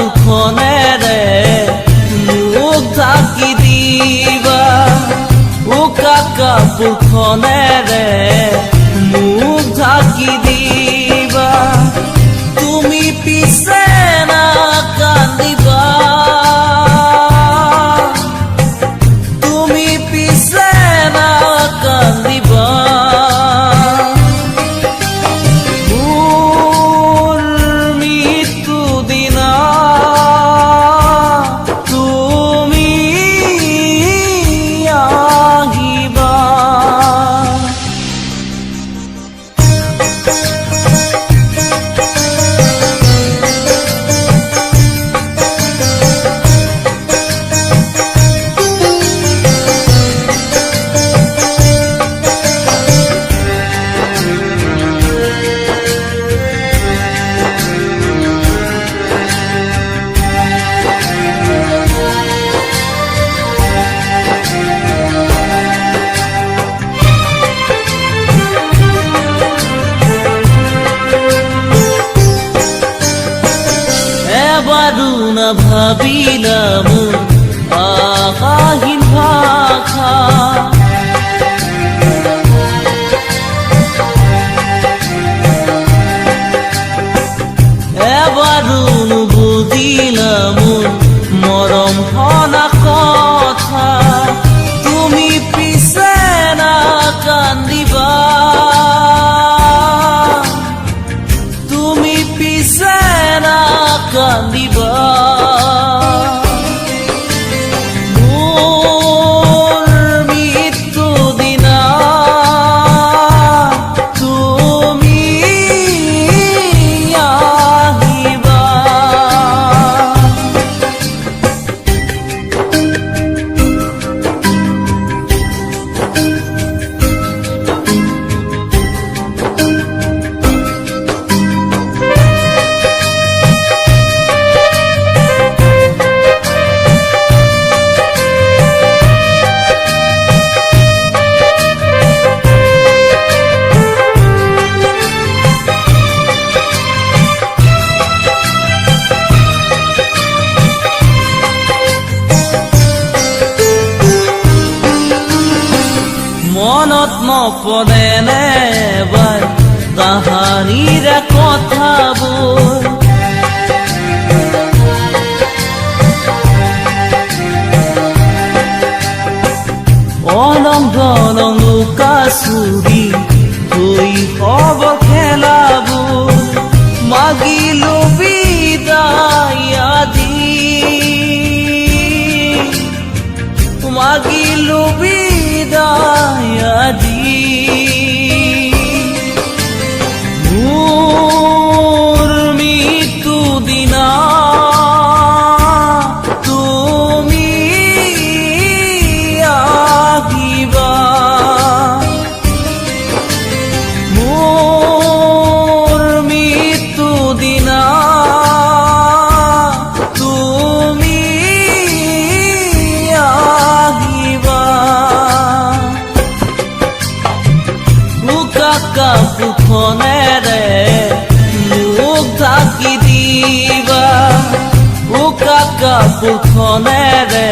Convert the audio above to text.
কাপোৰখনেৰে মোক ঢাকি দিবা, উকা কাপোৰখনেৰে মোক ঢাকি দিবা, তুমি পিছে নাকান্দিবা, তুমি পিছে নাকান্দিবা। এবাৰো নাভাবিলা মোৰ ভাষাহীন ভাষা, এবাৰো নুবুজিলা মোৰ মৰম হনা কথা, তুমি পিছে নাকান্দিবা, তুমি পিছে নাকান্দিবা। মোৰ মৃত্যু দিনা তুমি আহিবা। মনত নপৰেনে এবাৰ কাহানিৰে কথাবোৰ, অলং দলং লুকা চুৰি শৈশৱ খেলাবোৰ, মাগিলো বিদায় আদি, মাগিলো বিদায় আদি। মোৰ মৃত্যু দিনা তুমি আহিবা, মোৰ মৃত্যু দিনা তুমি আহিবা। উকা কাপোৰখনেৰে মোক ঢাকি দিবা, উকা কাপোৰখনেৰে